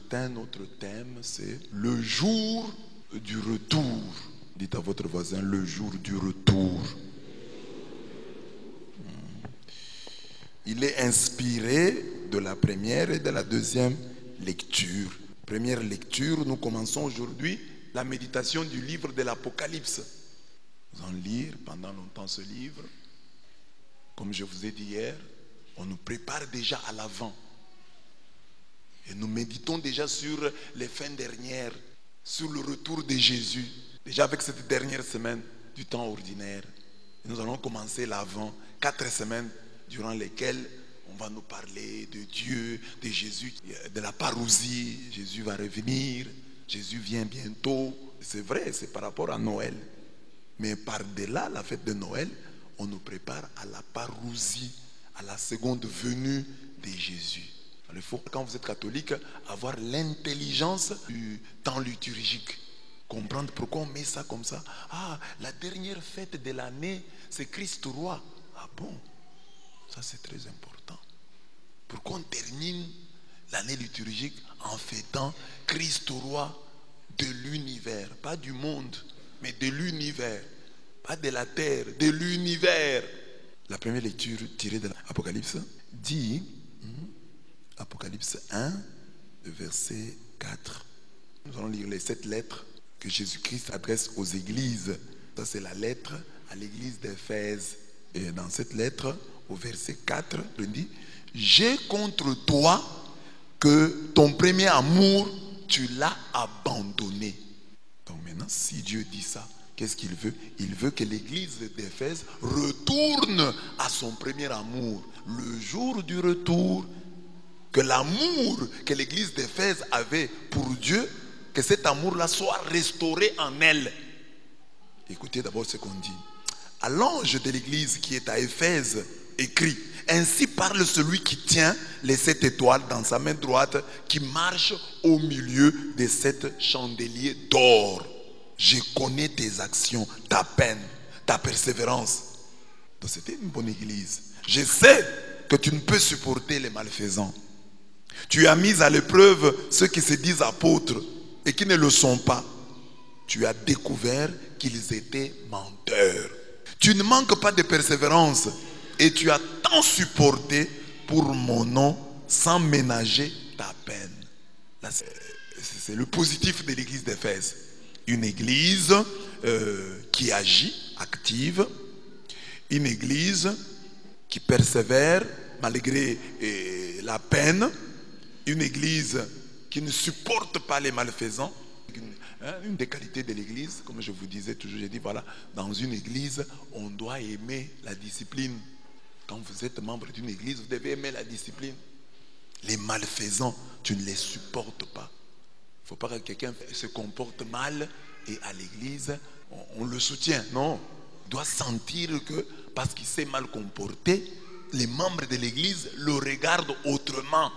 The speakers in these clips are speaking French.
matin, notre thème, c'est le jour du retour. Dites à votre voisin, le jour du retour. Il est inspiré de la première et de la deuxième lecture. Première lecture, nous commençons aujourd'hui la méditation du livre de l'Apocalypse. Nous allons lire pendant longtemps ce livre. Comme je vous ai dit hier, on nous prépare déjà à l'avant. Et nous méditons déjà sur les fins dernières, sur le retour de Jésus. Déjà avec cette dernière semaine du temps ordinaire. Et nous allons commencer l'avant, 4 semaines durant lesquelles on va nous parler de Dieu, de Jésus, de la parousie. Jésus va revenir, Jésus vient bientôt. C'est vrai, c'est par rapport à Noël. Mais par-delà la fête de Noël, on nous prépare à la parousie, à la seconde venue de Jésus. Alors il faut, quand vous êtes catholique, avoir l'intelligence du temps liturgique. Comprendre pourquoi on met ça comme ça. Ah, la dernière fête de l'année, c'est Christ roi. Ah bon? Ça c'est très important. Pourquoi on termine l'année liturgique en fêtant Christ roi de l'univers? Pas du monde, mais de l'univers. Pas de la terre, de l'univers. La première lecture tirée de l'Apocalypse dit, Apocalypse 1, verset 4. Nous allons lire les 7 lettres que Jésus-Christ adresse aux églises. Ça c'est la lettre à l'église d'Éphèse. Et dans cette lettre, au verset 4, il dit, j'ai contre toi que ton premier amour, tu l'as abandonné. Donc maintenant, si Dieu dit ça, qu'est-ce qu'il veut? Il veut que l'église d'Éphèse retourne à son premier amour. Le jour du retour, que l'amour que l'église d'Éphèse avait pour Dieu, que cet amour-là soit restauré en elle. Écoutez d'abord ce qu'on dit. À l'ange de l'église qui est à Éphèse, écrit, ainsi parle celui qui tient les 7 étoiles dans sa main droite, qui marche au milieu des 7 chandeliers d'or. Je connais tes actions, ta peine, ta persévérance. Donc c'était une bonne église. Je sais que tu ne peux supporter les malfaisants. Tu as mis à l'épreuve ceux qui se disent apôtres et qui ne le sont pas. Tu as découvert qu'ils étaient menteurs. Tu ne manques pas de persévérance et tu as tant supporté pour mon nom sans ménager ta peine. Là, c'est le positif de l'église d'Éphèse. Une église qui agit, active. Une église qui persévère malgré la peine. Une église qui ne supporte pas les malfaisants. Une des qualités de l'église, comme je vous disais toujours, j'ai dit voilà, dans une église, on doit aimer la discipline. Quand vous êtes membre d'une église, vous devez aimer la discipline. Les malfaisants, tu ne les supportes pas. Il ne faut pas que quelqu'un se comporte mal et à l'église, on le soutient. Non, on doit sentir que parce qu'il s'est mal comporté, les membres de l'église le regardent autrement.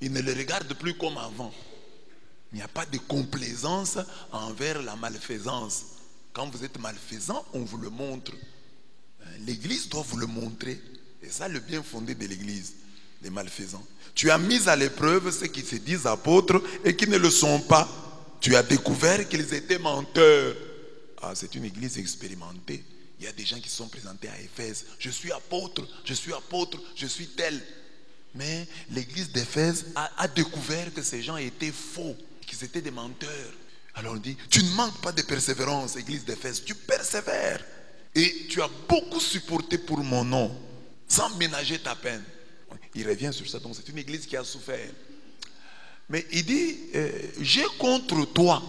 Ils ne le regardent plus comme avant. Il n'y a pas de complaisance envers la malfaisance. Quand vous êtes malfaisant, on vous le montre. L'église doit vous le montrer. Et ça, le bien fondé de l'église, les malfaisants. Tu as mis à l'épreuve ceux qui se disent apôtres et qui ne le sont pas. Tu as découvert qu'ils étaient menteurs. Ah, c'est une église expérimentée. Il y a des gens qui sont présentés à Éphèse. Je suis apôtre, je suis apôtre, je suis tel. Mais l'église d'Éphèse a découvert que ces gens étaient faux, qu'ils étaient des menteurs. Alors on dit, tu ne manques pas de persévérance, église d'Éphèse, tu persévères. Et tu as beaucoup supporté pour mon nom, sans ménager ta peine. Il revient sur ça, donc c'est une église qui a souffert. Mais il dit, j'ai contre toi,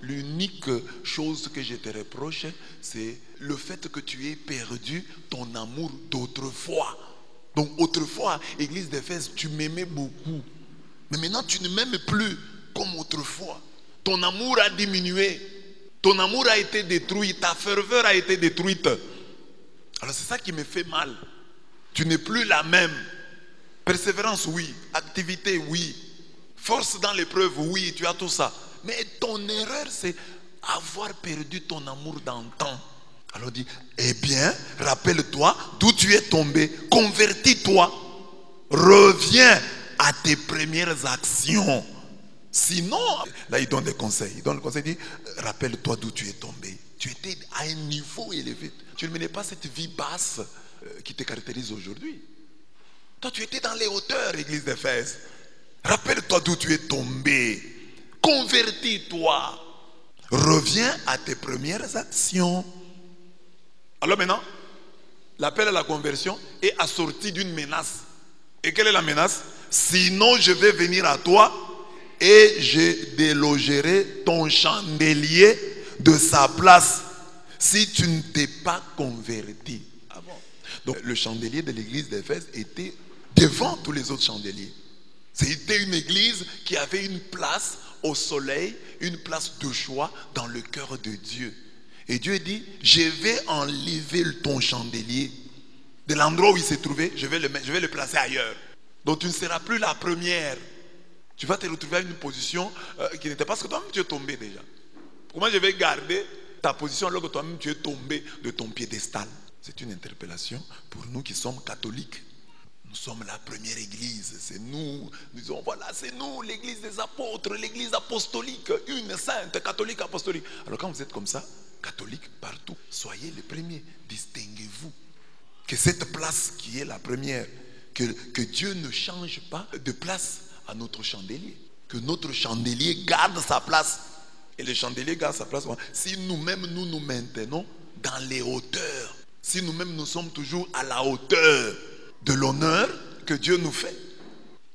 l'unique chose que je te reproche, c'est le fait que tu aies perdu ton amour d'autrefois. Donc autrefois, église d'Éphèse, tu m'aimais beaucoup. Mais maintenant, tu ne m'aimes plus comme autrefois. Ton amour a diminué. Ton amour a été détruit. Ta ferveur a été détruite. Alors c'est ça qui me fait mal. Tu n'es plus la même. Persévérance, oui. Activité, oui. Force dans l'épreuve, oui. Tu as tout ça. Mais ton erreur, c'est avoir perdu ton amour d'antan. Alors dit, eh bien, rappelle-toi d'où tu es tombé, convertis-toi, reviens à tes premières actions. Sinon, là, il donne des conseils. Il donne le conseil, il dit, rappelle-toi d'où tu es tombé. Tu étais à un niveau élevé. Tu ne menais pas cette vie basse qui te caractérise aujourd'hui. Toi, tu étais dans les hauteurs, église d'Éphèse. Rappelle-toi d'où tu es tombé. Convertis-toi. Reviens à tes premières actions. Alors maintenant, l'appel à la conversion est assorti d'une menace. Et quelle est la menace? Sinon, je vais venir à toi et je délogerai ton chandelier de sa place si tu ne t'es pas converti. Ah bon? Donc, le chandelier de l'église d'Éphèse était devant tous les autres chandeliers. C'était une église qui avait une place au soleil, une place de choix dans le cœur de Dieu. Et Dieu dit, je vais enlever ton chandelier de l'endroit où il s'est trouvé, je vais le placer ailleurs. Donc tu ne seras plus la première. Tu vas te retrouver à une position qui n'était pas, parce que toi-même tu es tombé déjà. Comment je vais garder ta position alors que toi-même tu es tombé de ton piédestal? C'est une interpellation pour nous qui sommes catholiques. Nous sommes la première église, c'est nous, nous disons voilà, c'est nous, l'église des apôtres, l'église apostolique, une sainte, catholique, apostolique. Alors quand vous êtes comme ça, catholique partout, soyez les premiers, distinguez-vous. Que cette place qui est la première, que Dieu ne change pas de place à notre chandelier. Que notre chandelier garde sa place. Et le chandelier garde sa place. Si nous-mêmes nous nous maintenons dans les hauteurs, si nous-mêmes nous sommes toujours à la hauteur de l'honneur que Dieu nous fait,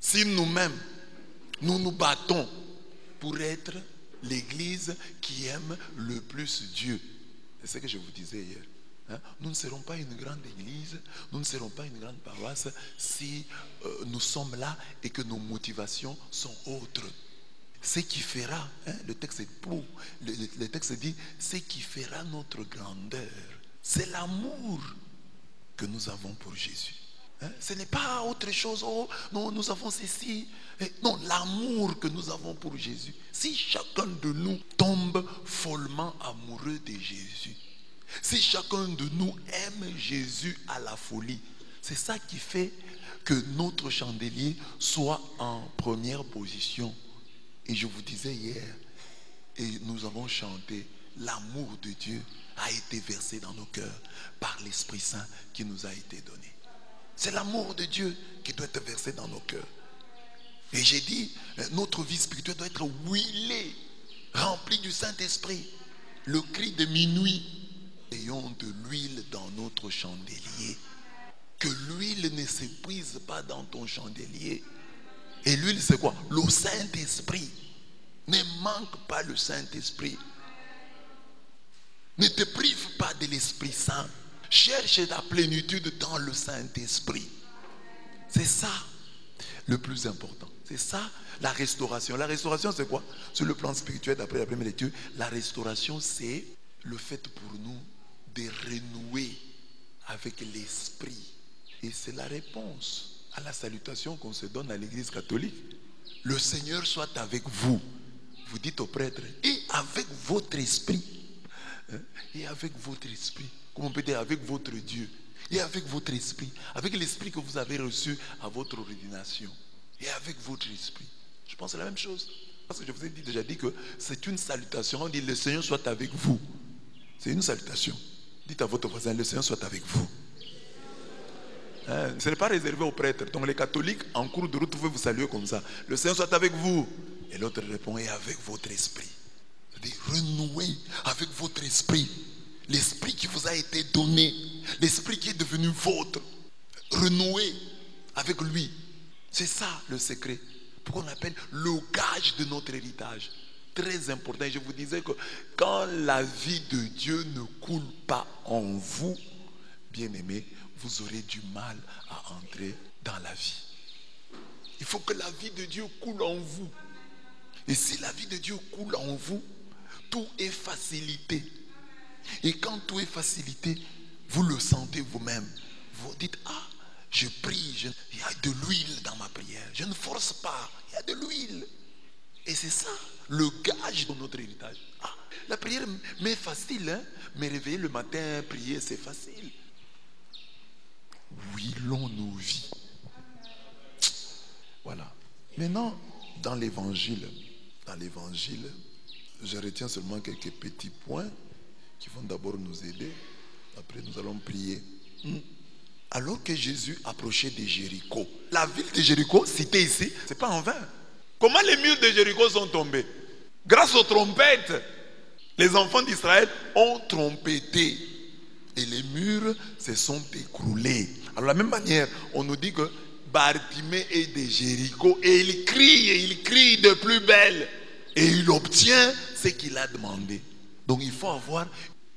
si nous-mêmes nous nous battons pour être l'église qui aime le plus Dieu, c'est ce que je vous disais hier, nous ne serons pas une grande église, nous ne serons pas une grande paroisse si nous sommes là et que nos motivations sont autres. Ce qui fera, le texte est beau, le texte dit, ce qui fera notre grandeur, c'est l'amour que nous avons pour Jésus. Ce n'est pas autre chose, oh non, nous avons ceci. Non, l'amour que nous avons pour Jésus. Si chacun de nous tombe follement amoureux de Jésus, si chacun de nous aime Jésus à la folie, c'est ça qui fait que notre chandelier soit en première position. Et je vous disais hier, et nous avons chanté, l'amour de Dieu a été versé dans nos cœurs par l'Esprit Saint qui nous a été donné. C'est l'amour de Dieu qui doit être versé dans nos cœurs. Et j'ai dit, notre vie spirituelle doit être huilée, remplie du Saint-Esprit. Le cri de minuit. Ayons de l'huile dans notre chandelier. Que l'huile ne s'épuise pas dans ton chandelier. Et l'huile, c'est quoi? Le Saint-Esprit. Ne manque pas le Saint-Esprit. Ne te prive pas de l'Esprit Saint. Cherche la plénitude dans le Saint-Esprit. C'est ça le plus important. C'est ça la restauration. La restauration, c'est quoi? Sur le plan spirituel, d'après la première lecture, la restauration, c'est le fait pour nous de renouer avec l'Esprit. Et c'est la réponse à la salutation qu'on se donne à l'Église catholique. Le Seigneur soit avec vous. Vous dites au prêtre, et avec votre esprit. Et avec votre esprit. Comme on peut dire, avec votre Dieu. Et avec votre esprit. Avec l'esprit que vous avez reçu à votre ordination. Et avec votre esprit. Je pense que c'est la même chose. Parce que je vous ai déjà dit que c'est une salutation. On dit, le Seigneur soit avec vous. C'est une salutation. Dites à votre voisin, le Seigneur soit avec vous. Ce n'est pas réservé aux prêtres. Donc les catholiques, en cours de route, vous pouvez vous saluer comme ça. Le Seigneur soit avec vous. Et l'autre répond, et avec votre esprit. C'est-à-dire, renouez avec votre esprit. L'esprit qui vous a été donné. L'esprit qui est devenu vôtre. Renouez avec lui. C'est ça le secret. Pourquoi on appelle le gage de notre héritage. Très important. Et je vous disais que quand la vie de Dieu ne coule pas en vous, bien-aimés, vous aurez du mal à entrer dans la vie. Il faut que la vie de Dieu coule en vous. Et si la vie de Dieu coule en vous, tout est facilité. Et quand tout est facilité, vous le sentez vous-même. Vous dites, ah, je prie, il y a de l'huile dans ma prière. Je ne force pas, il y a de l'huile. Et c'est ça, le gage de notre héritage. Ah, la prière m'est facile, hein? Me réveiller le matin, prier, c'est facile. Huilons nos vies. Voilà. Maintenant, dans l'évangile, dans l'évangile. Je retiens seulement quelques petits points qui vont d'abord nous aider. Après, nous allons prier. Alors que Jésus approchait de Jéricho, la ville de Jéricho, citée ici, ce n'est pas en vain. Comment les murs de Jéricho sont tombés? Grâce aux trompettes. Les enfants d'Israël ont trompetté. Et les murs se sont écroulés. Alors de la même manière, on nous dit que Bartimée est de Jéricho et il crie de plus belle. Et il obtient ce qu'il a demandé. Donc il faut avoir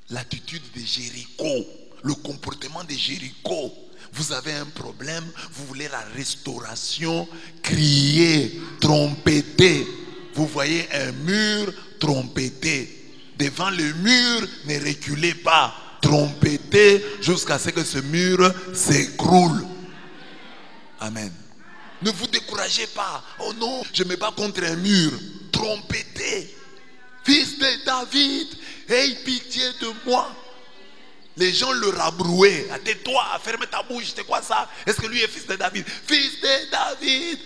l'attitude de Jéricho, le comportement de Jéricho. Vous avez un problème, vous voulez la restauration, criez, trompetez. Vous voyez un mur, trompetez. Devant le mur, ne reculez pas. Trompetez jusqu'à ce que ce mur s'écroule. Amen. Ne vous découragez pas. Oh non, je me bats contre un mur. Trompetez. Fils de David, aie pitié de moi. Les gens le rabrouaient. Tais-toi, ferme ta bouche, c'est quoi ça? Est-ce que lui est fils de David? Fils de David,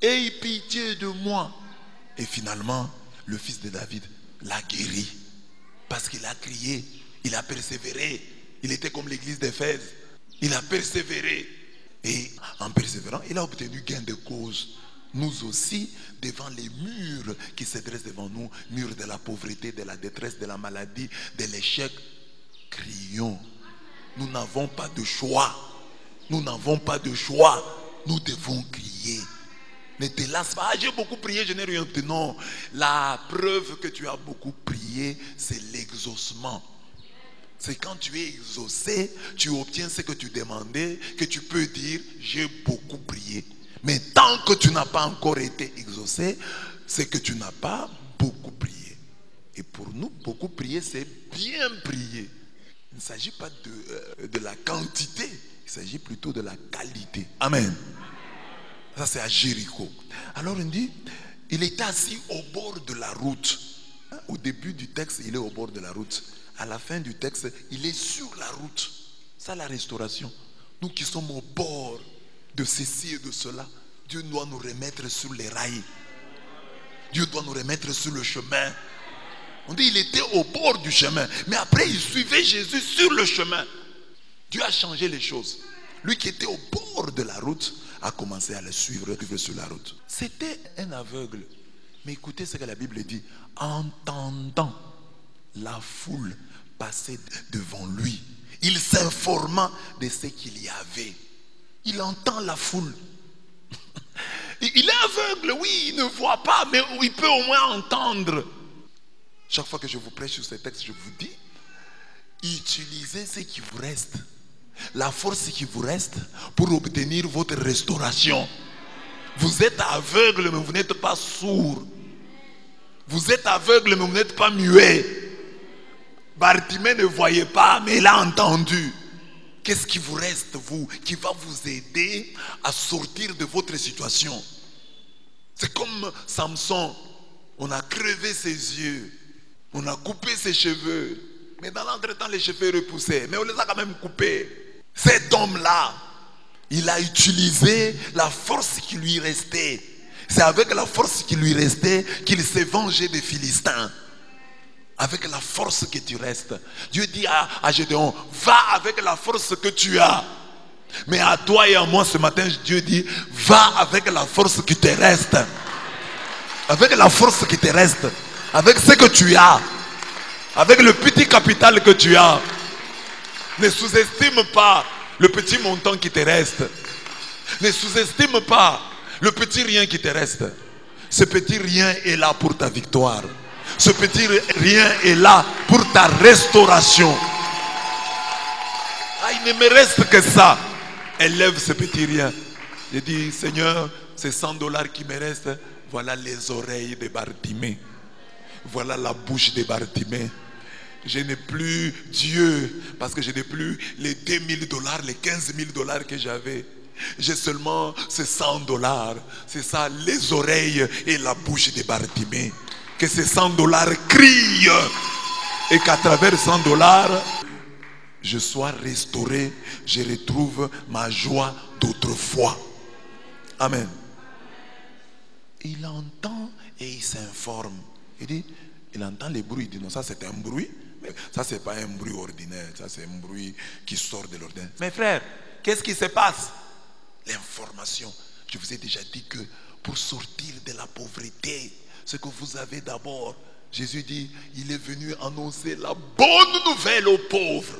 aie pitié de moi. Et finalement, le fils de David l'a guéri. Parce qu'il a crié, il a persévéré. Il était comme l'église d'Éphèse. Il a persévéré. Et en persévérant, il a obtenu gain de cause. Nous aussi, devant les murs qui se dressent devant nous, murs de la pauvreté, de la détresse, de la maladie, de l'échec, crions. Nous n'avons pas de choix. Nous n'avons pas de choix. Nous devons crier. Ne te lasse pas. J'ai beaucoup prié, je n'ai rien obtenu. Non. La preuve que tu as beaucoup prié, c'est l'exaucement. C'est quand tu es exaucé, tu obtiens ce que tu demandais, que tu peux dire, j'ai beaucoup prié. Mais tant que tu n'as pas encore été exaucé, c'est que tu n'as pas beaucoup prié. Et pour nous, beaucoup prier, c'est bien prier. Il ne s'agit pas de la quantité, il s'agit plutôt de la qualité. Amen. Ça, c'est à Jéricho. Alors, on dit, il était assis au bord de la route. Au début du texte, il est au bord de la route. À la fin du texte, il est sur la route. Ça, la restauration. Nous qui sommes au bord de ceci et de cela, Dieu doit nous remettre sur les rails. Dieu doit nous remettre sur le chemin. On dit il était au bord du chemin, mais après il suivait Jésus sur le chemin. Dieu a changé les choses. Lui qui était au bord de la route a commencé à le suivre sur la route. C'était un aveugle. Mais écoutez ce que la Bible dit. Entendant la foule passer devant lui, il s'informa de ce qu'il y avait. Il entend la foule. Il est aveugle, oui, il ne voit pas, mais il peut au moins entendre. Chaque fois que je vous prêche sur ce texte, je vous dis, utilisez ce qui vous reste, la force qui vous reste pour obtenir votre restauration. Vous êtes aveugle, mais vous n'êtes pas sourd. Vous êtes aveugle, mais vous n'êtes pas muet. Bartimée ne voyait pas, mais il a entendu. Qu'est-ce qui vous reste, vous, qui va vous aider à sortir de votre situation? C'est comme Samson. On a crevé ses yeux. On a coupé ses cheveux. Mais dans l'entretemps, les cheveux repoussaient. Mais on les a quand même coupés. Cet homme-là, il a utilisé la force qui lui restait. C'est avec la force qui lui restait qu'il s'est vengé des Philistins. Avec la force que tu restes. Dieu dit à Gédéon, va avec la force que tu as. Mais à toi et à moi ce matin, Dieu dit, va avec la force qui te reste. Avec la force qui te reste. Avec ce que tu as. Avec le petit capital que tu as. Ne sous-estime pas le petit montant qui te reste. Ne sous-estime pas le petit rien qui te reste. Ce petit rien est là pour ta victoire. Ce petit rien est là pour ta restauration. Ah, il ne me reste que ça. Élève ce petit rien. Je dis, Seigneur, ces $100 qui me restent, voilà les oreilles de Bartimée. Voilà la bouche de Bartimée. Je n'ai plus Dieu parce que je n'ai plus les $2000, les $15 000 que j'avais. J'ai seulement ces $100. C'est ça, les oreilles et la bouche de Bartimée. Que ces $100 crient et qu'à travers $100, je sois restauré, je retrouve ma joie d'autrefois. Amen. Il entend et il s'informe. Il dit, il entend les bruits. Il dit, non, ça c'est un bruit. Mais ça c'est pas un bruit ordinaire. Ça c'est un bruit qui sort de l'ordinaire. Mais frère, qu'est-ce qui se passe? L'information. Je vous ai déjà dit que pour sortir de la pauvreté, ce que vous avez d'abord, Jésus dit, il est venu annoncer la bonne nouvelle aux pauvres.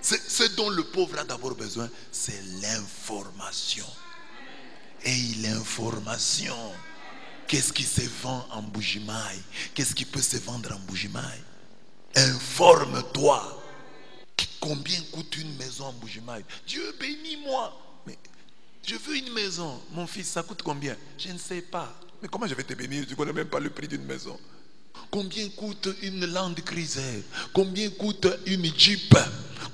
Ce dont le pauvre a d'abord besoin, c'est l'information. Et l'information, qu'est-ce qui se vend en Bujimaï? Qu'est-ce qui peut se vendre en Bujimaï? Informe-toi. Combien coûte une maison en Bujimaï? Dieu bénis-moi. Mais je veux une maison. Mon fils, ça coûte combien? Je ne sais pas. Mais comment je vais te bénir? Tu ne connais même pas le prix d'une maison. Combien coûte une Land Cruiser? Combien coûte une Jeep?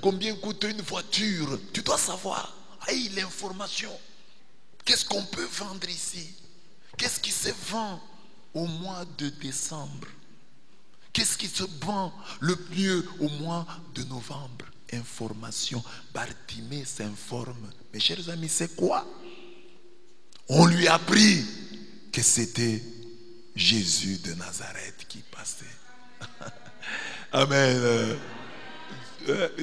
Combien coûte une voiture? Tu dois savoir. Aïe, l'information. Qu'est-ce qu'on peut vendre ici? Qu'est-ce qui se vend au mois de décembre? Qu'est-ce qui se vend le mieux au mois de novembre? Information. Bartimée s'informe. Mes chers amis, c'est quoi? On lui a appris que c'était Jésus de Nazareth qui passait. Amen.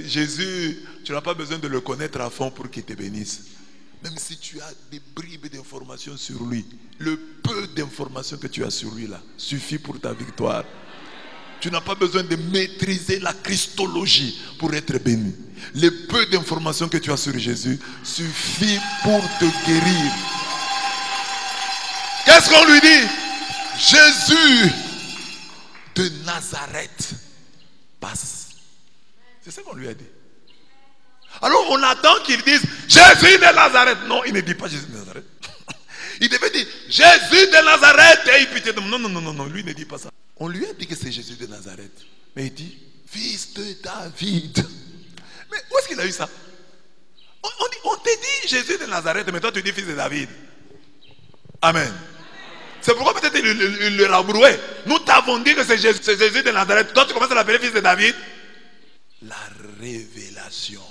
Jésus, tu n'as pas besoin de le connaître à fond pour qu'il te bénisse. Même si tu as des bribes d'informations sur lui, le peu d'informations que tu as sur lui là suffit pour ta victoire. Tu n'as pas besoin de maîtriser la christologie pour être béni. Le peu d'informations que tu as sur Jésus suffit pour te guérir. Qu'est-ce qu'on lui dit? Jésus de Nazareth passe. C'est ce qu'on lui a dit. Alors on attend qu'il dise Jésus de Nazareth. Non, il ne dit pas Jésus de Nazareth. Il devait dire Jésus de Nazareth et pitié de moi. Non, lui ne dit pas ça. On lui a dit que c'est Jésus de Nazareth. Mais il dit fils de David. Mais où est-ce qu'il a eu ça? On te dit Jésus de Nazareth, mais toi tu dis fils de David. Amen. C'est pourquoi peut-être il le rabrouait. Nous t'avons dit que c'est Jésus de Nazareth. Toi tu commences à l'appeler fils de David. La révélation.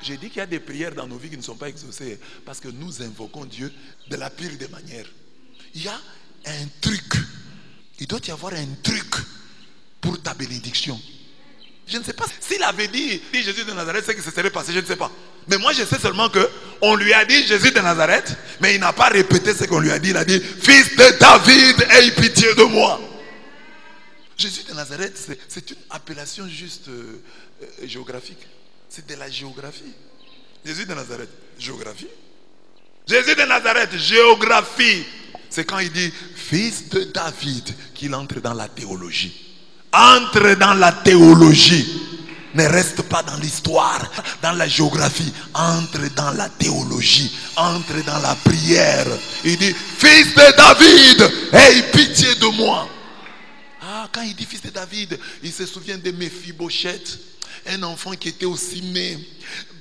J'ai dit qu'il y a des prières dans nos vies qui ne sont pas exaucées parce que nous invoquons Dieu de la pire des manières. Il y a un truc. Il doit y avoir un truc pour ta bénédiction. Je ne sais pas s'il avait dit Jésus de Nazareth, c'est que ça serait passé, je ne sais pas. Mais moi je sais seulement que on lui a dit Jésus de Nazareth, mais il n'a pas répété ce qu'on lui a dit. Il a dit fils de David, aie pitié de moi. Jésus de Nazareth, c'est une appellation juste géographique. C'est de la géographie. Jésus de Nazareth, géographie. Jésus de Nazareth, géographie. C'est quand il dit fils de David qu'il entre dans la théologie. Entre dans la théologie. Ne reste pas dans l'histoire, dans la géographie. Entre dans la théologie. Entre dans la prière. Il dit fils de David, aie pitié de moi. Ah, quand il dit fils de David, il se souvient de Méphibosheth. Un enfant qui était aussi né,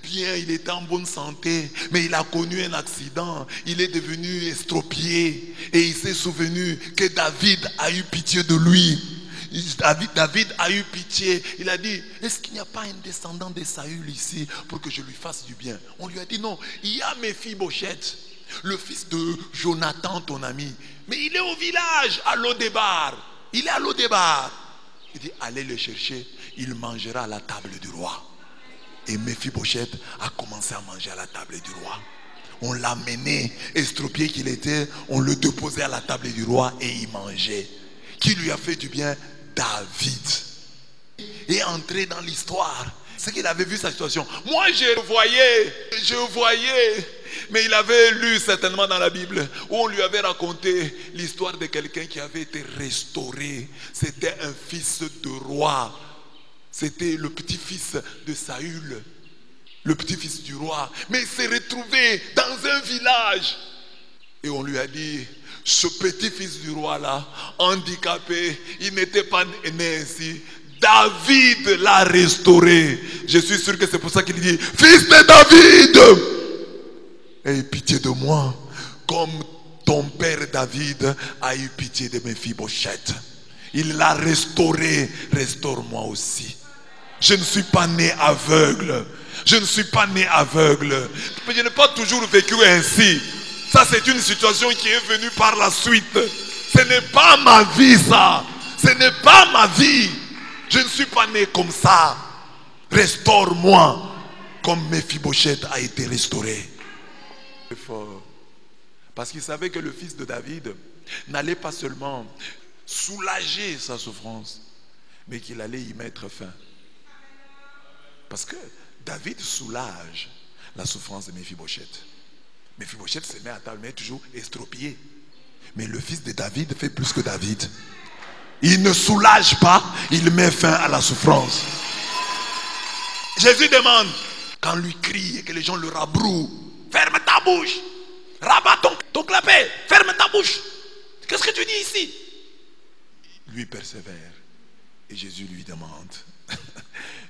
bien, il était en bonne santé, mais il a connu un accident, il est devenu estropié, et il s'est souvenu que David a eu pitié de lui. David a eu pitié, il a dit, est-ce qu'il n'y a pas un descendant de Saül ici pour que je lui fasse du bien? On lui a dit non, il y a Méphibosheth, le fils de Jonathan, ton ami, mais il est au village, à Lodébar. Il est à Lodébar. Il dit, allez le chercher, il mangera à la table du roi. Et Méphibosheth a commencé à manger à la table du roi. On l'a mené, estropié qu'il était, on le déposait à la table du roi et il mangeait. Qui lui a fait du bien? David. Et entré dans l'histoire, c'est qu'il avait vu sa situation. Moi je voyais, mais il avait lu certainement dans la Bible où on lui avait raconté l'histoire de quelqu'un qui avait été restauré. C'était un fils de roi. C'était le petit-fils de Saül, le petit-fils du roi. Mais il s'est retrouvé dans un village. Et on lui a dit, ce petit-fils du roi là, handicapé, il n'était pas né ainsi. David l'a restauré. Je suis sûr que c'est pour ça qu'il dit, fils de David, aie pitié de moi, comme ton père David a eu pitié de Méphibosheth. Il l'a restauré, restaure-moi aussi. Je ne suis pas né aveugle. Je ne suis pas né aveugle. Je n'ai pas toujours vécu ainsi. Ça, c'est une situation qui est venue par la suite. Ce n'est pas ma vie, ça. Ce n'est pas ma vie. Je ne suis pas né comme ça. Restaure-moi comme Méphibosheth a été restauré. C'est fort. Parce qu'il savait que le fils de David n'allait pas seulement soulager sa souffrance, mais qu'il allait y mettre fin. Parce que David soulage la souffrance de Méphibosheth. Méphibosheth se met à table, mais toujours estropié. Mais le fils de David fait plus que David. Il ne soulage pas, il met fin à la souffrance. Jésus demande, quand lui crie et que les gens le rabrouent, ferme ta bouche, rabat ton clapet, ferme ta bouche. Qu'est-ce que tu dis ici? Lui persévère. Et Jésus lui demande.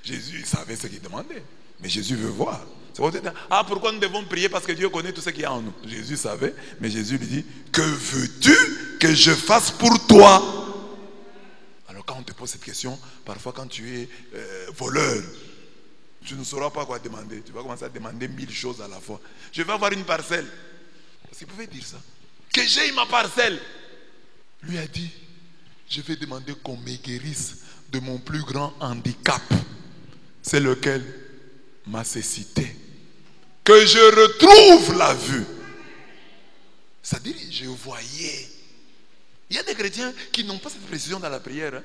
Jésus savait ce qu'il demandait. Mais Jésus veut voir. C'est pour dire, ah, pourquoi nous devons prier? Parce que Dieu connaît tout ce qu'il y a en nous. Jésus savait, mais Jésus lui dit, que veux-tu que je fasse pour toi? Alors quand on te pose cette question, parfois quand tu es voleur, tu ne sauras pas quoi demander. Tu vas commencer à demander 1000 choses à la fois. Je vais avoir une parcelle. Parce qu'il pouvait dire ça. Que j'ai ma parcelle. Lui a dit, je vais demander qu'on me guérisse de mon plus grand handicap. C'est lequel? Ma cécité. Que je retrouve la vue. C'est-à-dire, je voyais. Il y a des chrétiens qui n'ont pas cette précision dans la prière. Hein.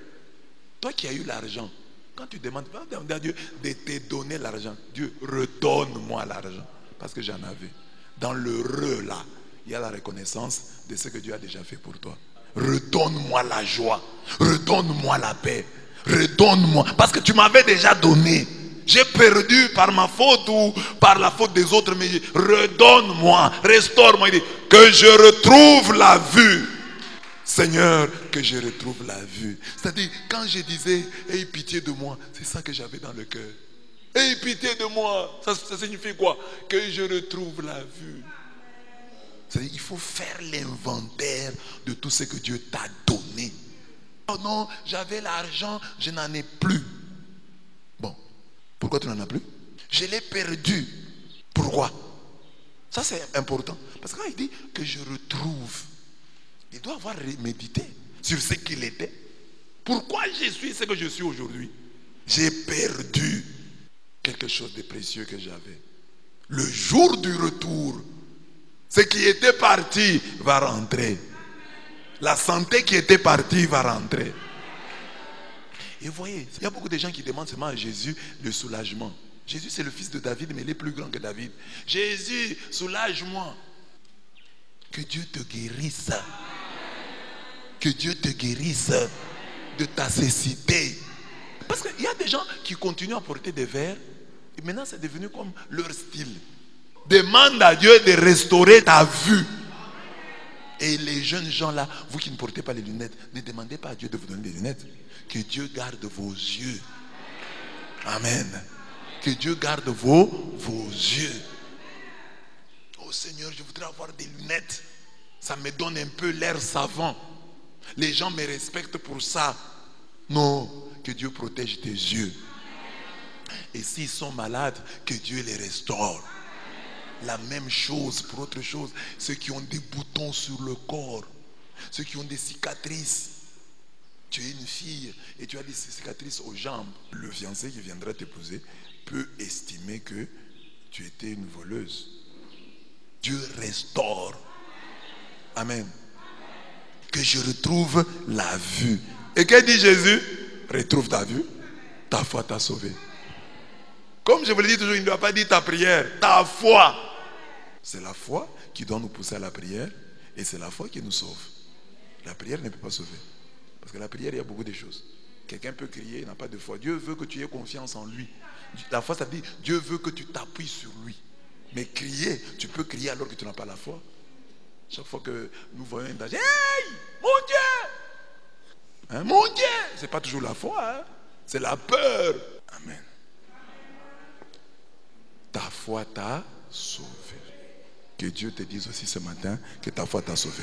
Toi qui as eu l'argent, quand tu demandes, pas demander à Dieu de te donner l'argent. Dieu, redonne-moi l'argent. Parce que j'en avais. Dans le là, il y a la reconnaissance de ce que Dieu a déjà fait pour toi. Redonne-moi la joie. Redonne-moi la paix. Redonne-moi. Parce que tu m'avais déjà donné. J'ai perdu par ma faute ou par la faute des autres, mais redonne-moi, restaure-moi. Il dit, que je retrouve la vue. Seigneur, que je retrouve la vue. C'est-à-dire, quand je disais, aie pitié de moi, c'est ça que j'avais dans le cœur. Aie pitié de moi, ça signifie quoi? Que je retrouve la vue. C'est-à-dire, il faut faire l'inventaire de tout ce que Dieu t'a donné. Oh non, j'avais l'argent, je n'en ai plus. Bon. Pourquoi tu n'en as plus? Je l'ai perdu. Pourquoi? Ça c'est important. Parce que quand il dit que je retrouve, il doit avoir médité sur ce qu'il était. Pourquoi je suis ce que je suis aujourd'hui? J'ai perdu quelque chose de précieux que j'avais. Le jour du retour, ce qui était parti va rentrer. La santé qui était partie va rentrer. Et vous voyez, il y a beaucoup de gens qui demandent seulement à Jésus le soulagement. Jésus c'est le fils de David, mais il est plus grand que David. Jésus, soulage-moi. Que Dieu te guérisse. Que Dieu te guérisse de ta cécité. Parce qu'il y a des gens qui continuent à porter des verres. Et maintenant c'est devenu comme leur style. Demande à Dieu de restaurer ta vue. Et les jeunes gens là, vous qui ne portez pas les lunettes, ne demandez pas à Dieu de vous donner des lunettes. Que Dieu garde vos yeux. Amen. Que Dieu garde vos yeux. Oh Seigneur, je voudrais avoir des lunettes. Ça me donne un peu l'air savant. Les gens me respectent pour ça. Non, que Dieu protège tes yeux. Et s'ils sont malades, que Dieu les restaure. La même chose pour autre chose. Ceux qui ont des boutons sur le corps, ceux qui ont des cicatrices. Tu es une fille et tu as des cicatrices aux jambes. Le fiancé qui viendra t'épouser peut estimer que tu étais une voleuse. Dieu restaure. Amen. Que je retrouve la vue. Et que dit Jésus? Retrouve ta vue. Ta foi t'a sauvé. Comme je vous le dis toujours, il ne doit pas dire ta prière. Ta foi. C'est la foi qui doit nous pousser à la prière. Et c'est la foi qui nous sauve. La prière ne peut pas sauver. Parce que la prière, il y a beaucoup de choses. Quelqu'un peut crier, il n'a pas de foi. Dieu veut que tu aies confiance en lui. La foi, ça dit, Dieu veut que tu t'appuies sur lui. Mais crier, tu peux crier alors que tu n'as pas la foi. Chaque fois que nous voyons un danger, hey, mon Dieu, hein, mon Dieu, c'est pas toujours la foi, hein, c'est la peur. Amen. Ta foi t'a sauvé. Que Dieu te dise aussi ce matin que ta foi t'a sauvé.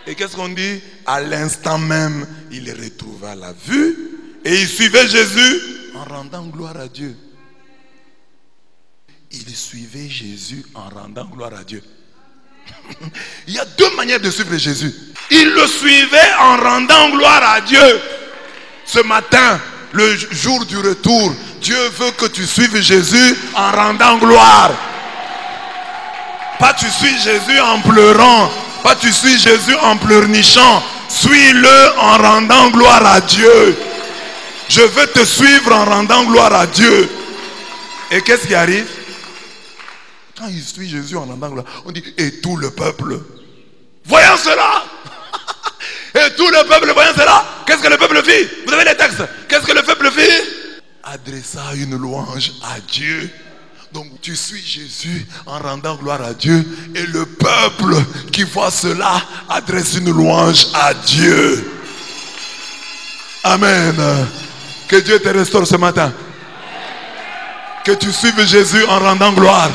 Et qu'est-ce qu'on dit? À l'instant même, il retrouva la vue et il suivait Jésus en rendant gloire à Dieu. Il suivait Jésus en rendant gloire à Dieu. Il y a deux manières de suivre Jésus. Il le suivait en rendant gloire à Dieu. Ce matin, le jour du retour, Dieu veut que tu suives Jésus en rendant gloire. Pas tu suis Jésus en pleurant. Pas tu suis Jésus en pleurnichant. Suis-le en rendant gloire à Dieu. Je veux te suivre en rendant gloire à Dieu. Et qu'est-ce qui arrive? Quand il suit Jésus en rendant gloire, on dit, et tout le peuple, voyant cela. Et tout le peuple voyant cela. Qu'est-ce que le peuple fit? Vous avez les textes. Qu'est-ce que le peuple fit? Adressa une louange à Dieu. Donc tu suis Jésus en rendant gloire à Dieu. Et le peuple qui voit cela adresse une louange à Dieu. Amen. Que Dieu te restaure ce matin. Que tu suives Jésus en rendant gloire.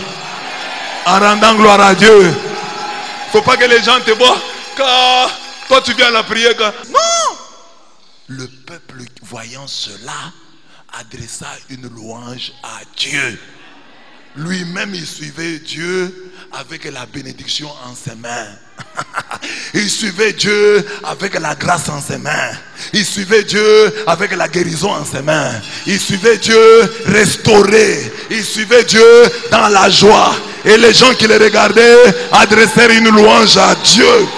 En rendant gloire à Dieu. Il ne faut pas que les gens te voient. Car toi tu viens à la prière. Non. Le peuple voyant cela adressa une louange à Dieu. Lui-même il suivait Dieu avec la bénédiction en ses mains. Il suivait Dieu avec la grâce en ses mains. Il suivait Dieu avec la guérison en ses mains. Il suivait Dieu restauré. Il suivait Dieu dans la joie. Et les gens qui le regardaient adressèrent une louange à Dieu.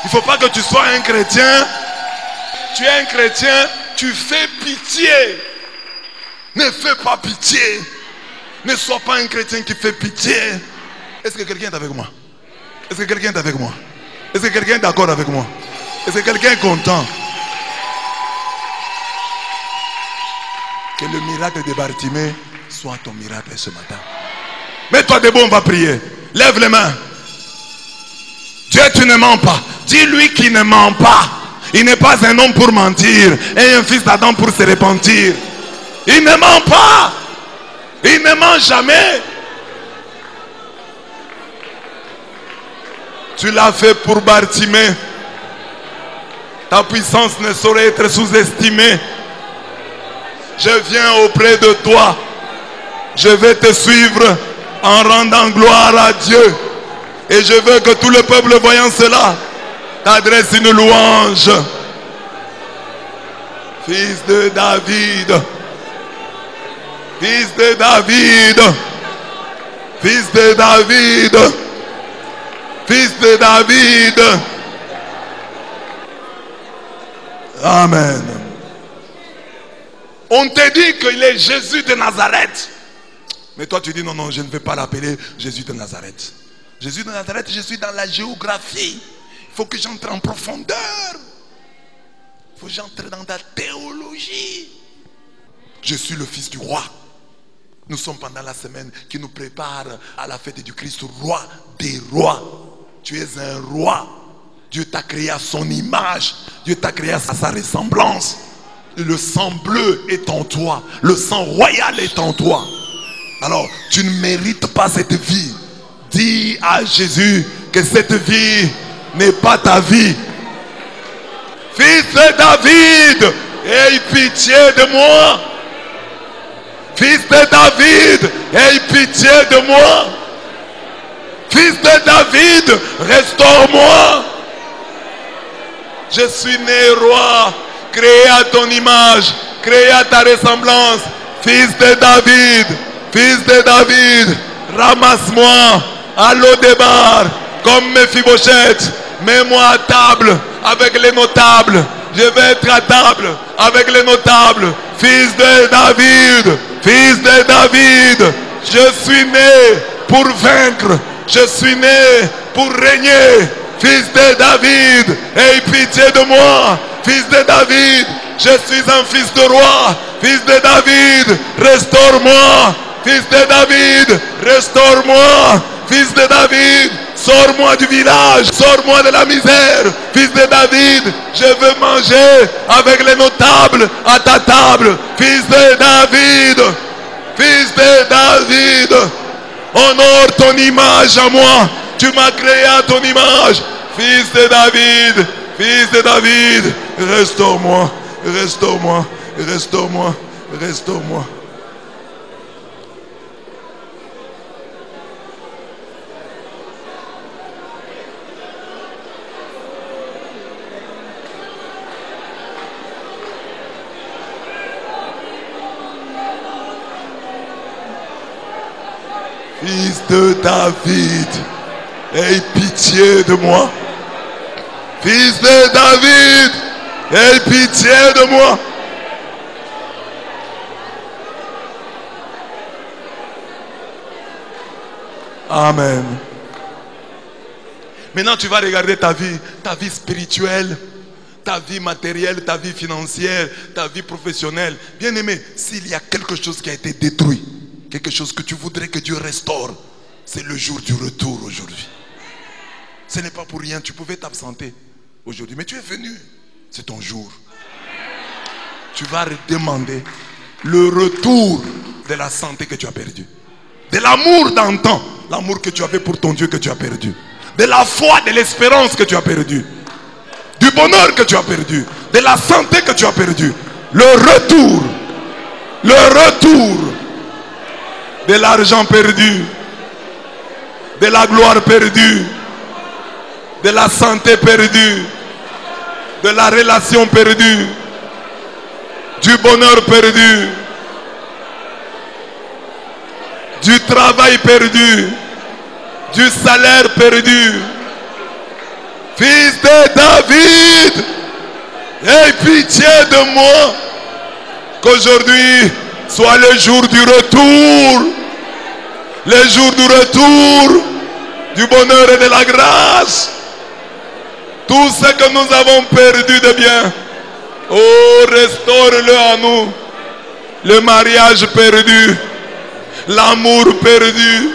Il ne faut pas que tu sois un chrétien. Tu es un chrétien, tu fais pitié. Ne fais pas pitié. Ne sois pas un chrétien qui fait pitié. Est-ce que quelqu'un est avec moi? Est-ce que quelqu'un est avec moi? Est-ce que quelqu'un est d'accord avec moi? Est-ce que quelqu'un est content? Que le miracle de Bartimée soit ton miracle ce matin. Mets-toi debout, on va prier. Lève les mains. Dieu, tu ne mens pas. Dis-lui qu'il ne ment pas. Il n'est pas un homme pour mentir et un fils d'Adam pour se repentir. Il ne ment pas. Il ne ment jamais. Tu l'as fait pour Bartimée. Ta puissance ne saurait être sous-estimée. Je viens auprès de toi. Je vais te suivre en rendant gloire à Dieu. Et je veux que tout le peuple voyant cela t'adresse une louange. Fils de David. Fils de David. Fils de David. Fils de David. Amen. On te dit qu'il est Jésus de Nazareth. Mais toi tu dis non, non, je ne vais pas l'appeler Jésus de Nazareth. Jésus de Nazareth, je suis dans la géographie. Il faut que j'entre en profondeur. Il faut que j'entre dans la théologie. Je suis le fils du roi. Nous sommes pendant la semaine qui nous prépare à la fête du Christ, roi des rois. Tu es un roi. Dieu t'a créé à son image. Dieu t'a créé à sa ressemblance. Le sang bleu est en toi. Le sang royal est en toi. Alors, tu ne mérites pas cette vie. Dis à Jésus que cette vie n'est pas ta vie. Fils de David, aie pitié de moi. Fils de David, aie pitié de moi. Fils de David, restaure-moi. Je suis né roi, créé à ton image, créé à ta ressemblance. Fils de David, ramasse-moi à l'Odébar comme Mephibosheth. Mets-moi à table avec les notables. Je vais être à table avec les notables. Fils de David, je suis né pour vaincre. Je suis né pour régner. Fils de David, aie pitié de moi. Fils de David, je suis un fils de roi. Fils de David, restaure-moi. Fils de David, restaure-moi. Fils de David, sors-moi du village. Sors-moi de la misère. Fils de David, je veux manger avec les notables à ta table. Fils de David, honore ton image à moi. Tu m'as créé à ton image. Fils de David, restaure-moi, restaure-moi, restaure-moi, restaure-moi. Fils de David, aie pitié de moi. Fils de David, aie pitié de moi. Amen. Maintenant, tu vas regarder ta vie spirituelle, ta vie matérielle, ta vie financière, ta vie professionnelle. Bien-aimé, s'il y a quelque chose qui a été détruit, quelque chose que tu voudrais que Dieu restaure, c'est le jour du retour aujourd'hui. Ce n'est pas pour rien, tu pouvais t'absenter aujourd'hui, mais tu es venu, c'est ton jour. Tu vas redemander le retour de la santé que tu as perdue, de l'amour d'antan, l'amour que tu avais pour ton Dieu que tu as perdu, de la foi, de l'espérance que tu as perdu, du bonheur que tu as perdu, de la santé que tu as perdu. Le retour de l'argent perdu, de la gloire perdue, de la santé perdue, de la relation perdue, du bonheur perdu, du travail perdu, du salaire perdu. Fils de David, aie pitié de moi. Qu'aujourd'hui soit le jour du retour, le jour du retour du bonheur et de la grâce. Tout ce que nous avons perdu de bien, oh, restaure-le à nous. Le mariage perdu, l'amour perdu,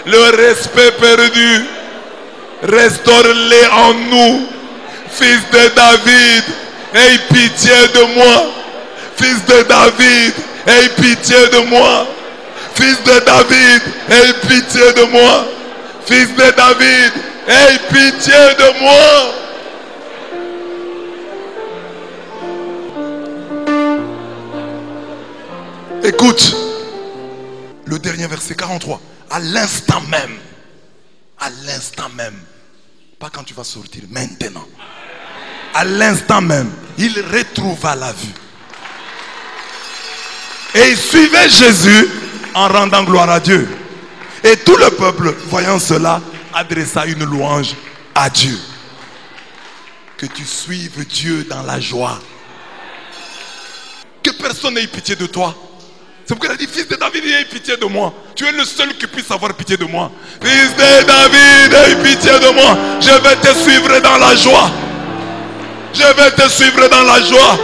le respect perdu, restaure-les en nous. Fils de David, aie pitié de moi. Fils de David, aie pitié de moi. Fils de David, aie pitié de moi. Fils de David, aie pitié de moi. Écoute, le dernier verset 43. À l'instant même, pas quand tu vas sortir, maintenant. À l'instant même, il retrouva la vue. Et il suivait Jésus en rendant gloire à Dieu. Et tout le peuple, voyant cela, adressa une louange à Dieu. Que tu suives Dieu dans la joie. Que personne n'ait pitié de toi. C'est pourquoi il a dit, fils de David, aie pitié de moi. Tu es le seul qui puisse avoir pitié de moi. Fils de David, aie pitié de moi. Je vais te suivre dans la joie. Je vais te suivre dans la joie.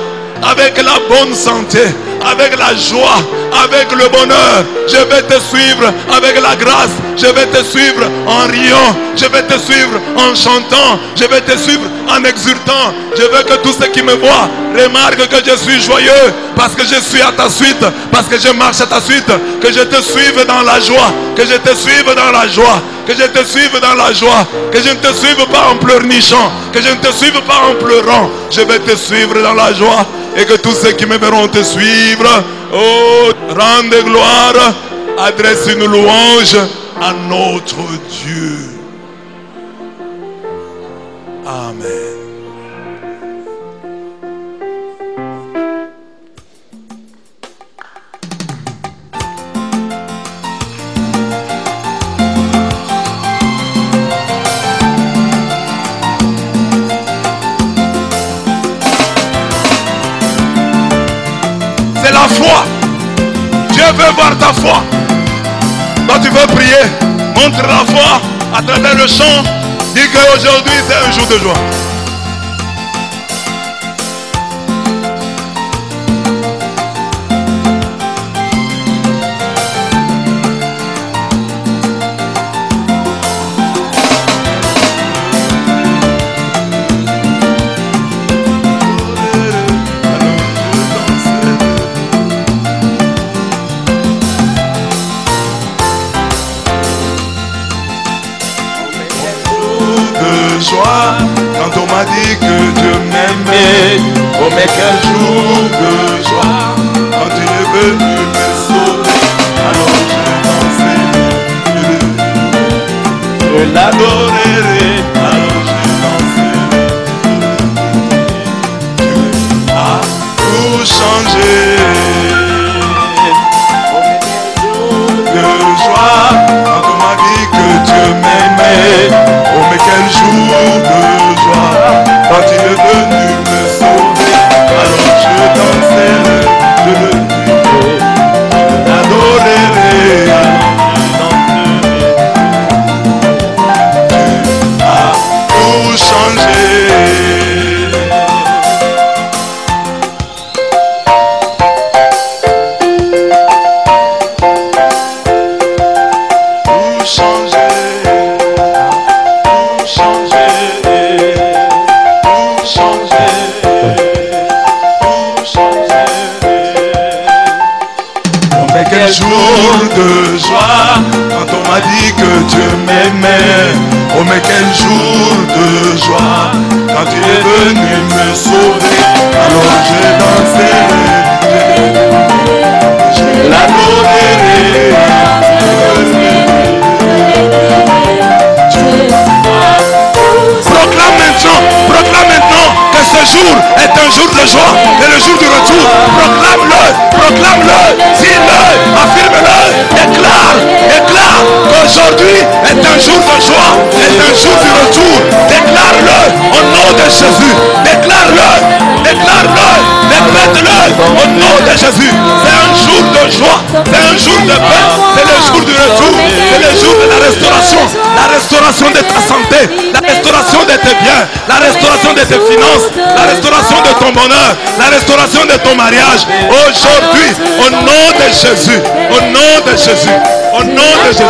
Avec la bonne santé, avec la joie, avec le bonheur. Je vais te suivre avec la grâce. Je vais te suivre en riant. Je vais te suivre en chantant. Je vais te suivre en exultant. Je veux que tous ceux qui me voient remarquent que je suis joyeux. Parce que je suis à ta suite. Parce que je marche à ta suite. Que je te suive dans la joie. Que je te suive dans la joie. Que je te suive dans la joie. Que je ne te suive pas en pleurnichant. Que je ne te suive pas en pleurant. Je vais te suivre dans la joie. Et que tous ceux qui me verront te suivre, oh, rende gloire, adresse une louange à notre Dieu. Amen. La foi. Dieu veut voir ta foi. Quand tu veux prier, montre la foi à travers le chant. Dis qu'aujourd'hui c'est un jour de joie. Joie, quand on m'a dit que Dieu m'aimait, oh mais quel jour de joie, quand il est venu me sauver, alors je danserai, je l'adorerai, alors je danserai, Dieu a tout changé, oh mais quel jour de joie. Oh mais quel jour de joie quand tu es venu me sauver. Alors j'ai dansé, je l'adorerai. Proclame maintenant que ce jour est un jour de joie, et le jour du retour. Proclame-le, dis-le, affirme-le, déclare qu'aujourd'hui est un jour de joie, est un jour du retour. Déclare-le au nom de Jésus. Déclare-le, répète-le au nom de Jésus. C'est un jour de joie, c'est un jour de paix, c'est le jour du retour, c'est le jour de la restauration de ta santé, la restauration de tes biens, la restauration de tes finances, la restauration de ton bonheur, la restauration de ton mariage. Aujourd'hui, au nom de Jésus, au nom de Jésus, au nom de Jésus.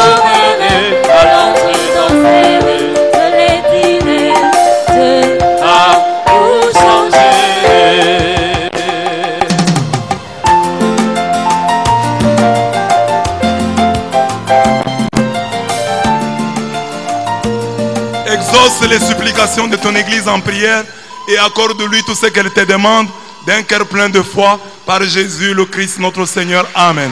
Exauce les supplications de ton église en prière et accorde-lui tout ce qu'elle te demande d'un cœur plein de foi par Jésus le Christ notre Seigneur. Amen.